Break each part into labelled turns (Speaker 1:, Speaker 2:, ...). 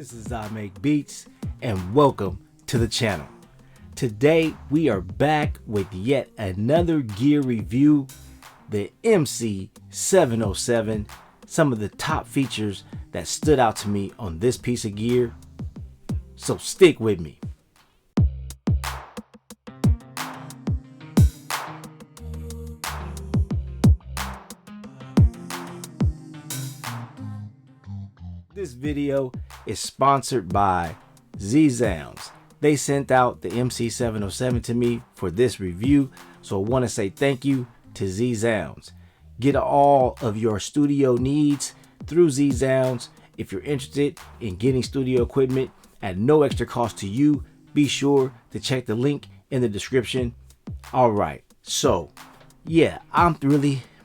Speaker 1: This is I Make Beats, and welcome to the channel. Today we are back with yet another gear review, the MC707. Some of the top features that stood out to me on this piece of gear. So stick with me. This video is sponsored by Z-Sounds. They sent out the MC707 to me for this review, so I want to say thank you to Z-Sounds. Get all of your studio needs through Z-Sounds. If you're interested in getting studio equipment at no extra cost to you, be sure to check the link in the description. All right, so yeah, I'm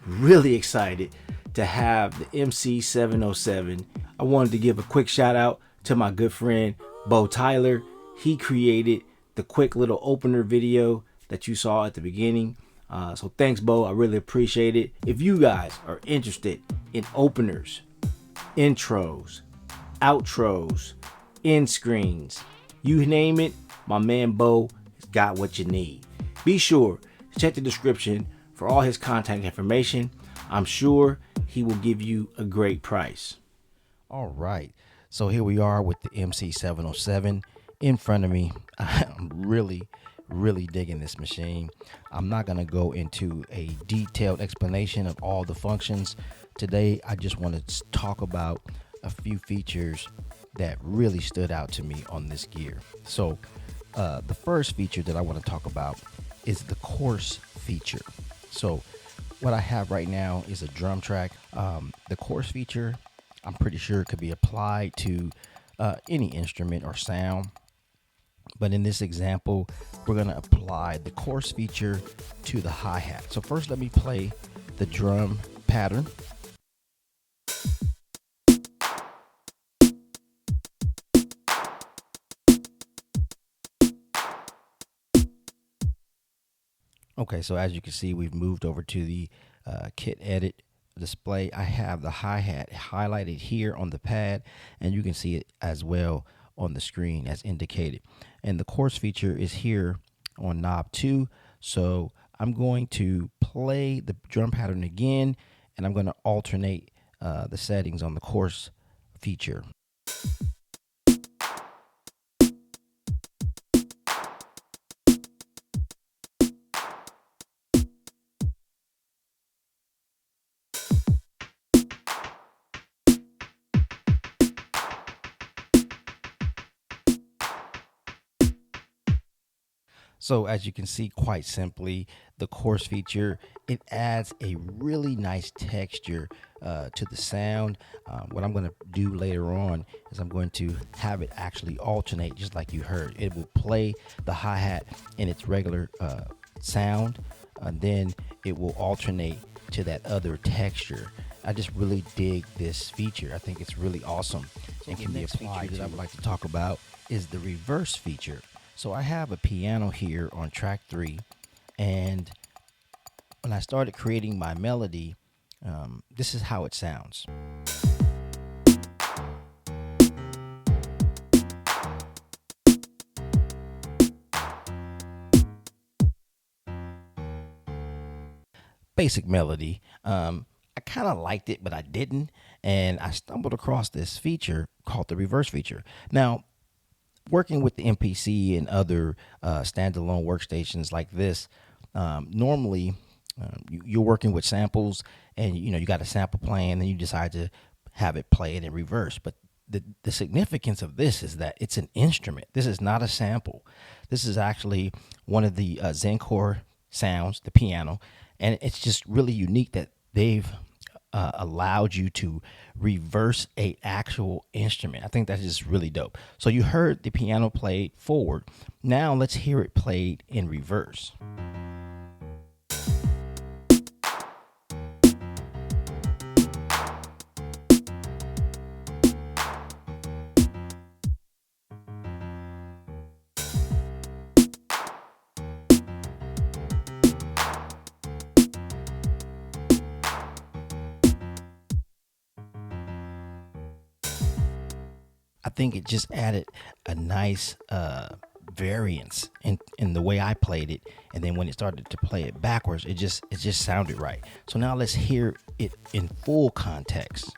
Speaker 1: really excited to have the MC707. I wanted to give a quick shout out to my good friend Bo Tyler. He created the quick little opener video that you saw at the beginning. So thanks, Bo. I really appreciate it. If you guys are interested in openers, intros, outros, end screens, you name it, my man Bo has got what you need. Be sure to check the description for all his contact information. I'm sure he will give you a great price. All right, so here we are with the MC707 in front of me. I'm really digging this machine. I'm not going to go into a detailed explanation of all the functions today. I just want to talk about a few features that really stood out to me on this gear. So the first feature that I want to talk about is the COARSE feature. So what I have right now is a drum track. The COARSE feature, I'm pretty sure it could be applied to any instrument or sound. But in this example, we're going to apply the COARSE feature to the hi-hat. So first, let me play the drum pattern. Okay, so as you can see, we've moved over to the kit edit display. I have the hi-hat highlighted here on the pad, and you can see it as well on the screen as indicated. And the COARSE feature is here on knob 2. So I'm going to play the drum pattern again, and I'm going to alternate the settings on the COARSE feature. So as you can see, quite simply, the COARSE feature, it adds a really nice texture to the sound. What I'm going to do later on is I'm going to have it actually alternate, just like you heard. It will play the hi-hat in its regular sound, and then it will alternate to that other texture. I just really dig this feature. I think it's really awesome and can be applied. That I would like to talk about is the reverse feature. So I have a piano here on track 3, and when I started creating my melody, this is how it sounds. Basic melody. I kind of liked it, but I didn't, and I stumbled across this feature called the reverse feature. Now, working with the MPC and other standalone workstations like this, normally you're working with samples, and you got a sample playing, and you decide to have it play it in reverse. But the significance of this is that it's an instrument. This is not a sample. This is actually one of the Zencore sounds, the piano, and it's just really unique that they've allowed you to reverse a actual instrument. I think that is really dope. So you heard the piano played forward. Now let's hear it played in reverse.
Speaker 2: think it just added a nice variance in the way I played it, and then when it started to play it backwards, it just sounded right. So now let's hear it in full context.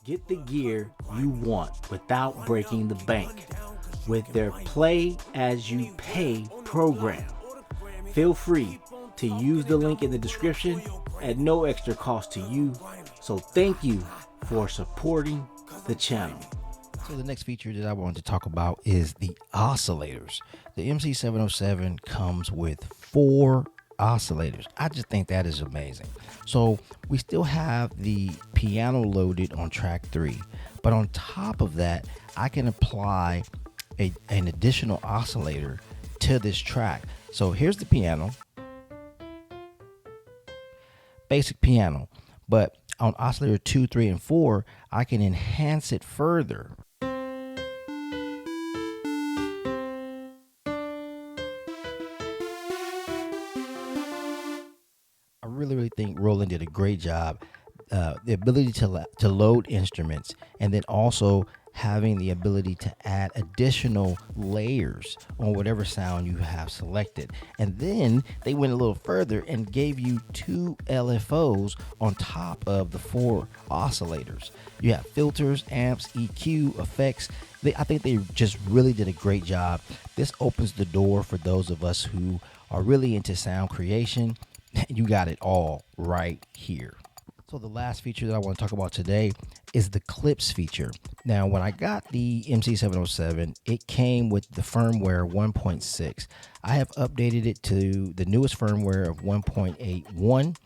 Speaker 1: Get the gear you want without breaking the bank with their Play As You Pay program. Feel free to use the link in the description at no extra cost to you. So thank you for supporting the channel.
Speaker 2: So the next feature that I wanted to talk about is the oscillators. The MC707 comes with 4 oscillators. I just think that is amazing. So we still have the piano loaded on track 3, but on top of that, I can apply an additional oscillator to this track. So here's the piano, basic piano, but on oscillator 2, 3, and 4, I can enhance it further. I really think Roland did a great job. The ability to load instruments, and then also having the ability to add additional layers on whatever sound you have selected. And then they went a little further and gave you 2 LFOs on top of the 4 oscillators. You have filters, amps, EQ, effects. I think they just really did a great job. This opens the door for those of us who are really into sound creation. You got it all right here. So the last feature that I want to talk about today is the clips feature. Now, when I got the MC707, it came with the firmware 1.6. I have updated it to the newest firmware of 1.81.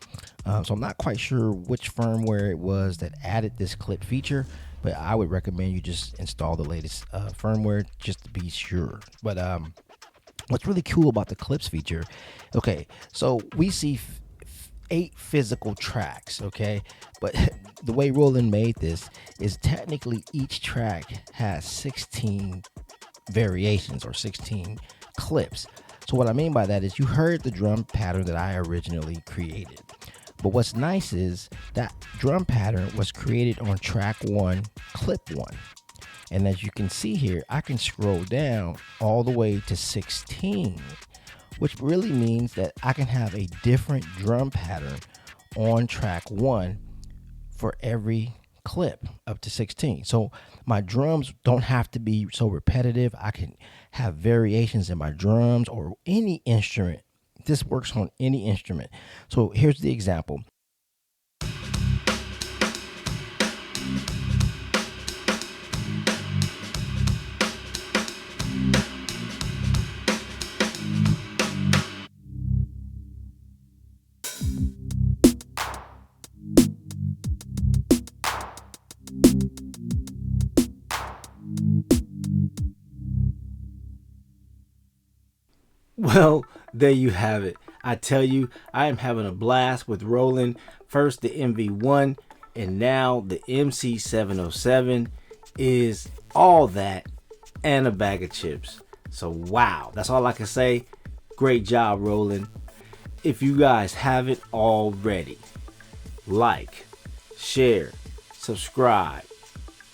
Speaker 2: So I'm not quite sure which firmware it was that added this clip feature, but I would recommend you just install the latest firmware just to be sure. But what's really cool about the clips feature, okay, so we see 8 physical tracks, okay, but the way Roland made this is technically each track has 16 variations or 16 clips. So what I mean by that is you heard the drum pattern that I originally created, but what's nice is that drum pattern was created on track 1, clip 1. And as you can see here, I can scroll down all the way to 16, which really means that I can have a different drum pattern on track 1 for every clip up to 16. So my drums don't have to be so repetitive. I can have variations in my drums or any instrument. This works on any instrument. So here's the example.
Speaker 1: Well, there you have it. I tell you, I am having a blast with Roland. First the MV1 and now the MC707 is all that and a bag of chips. So wow, that's all I can say. Great job, Roland. If you guys haven't already, like, share, subscribe,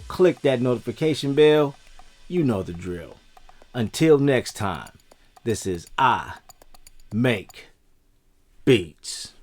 Speaker 1: click that notification bell. You know the drill. Until next time, this is I Make Beats.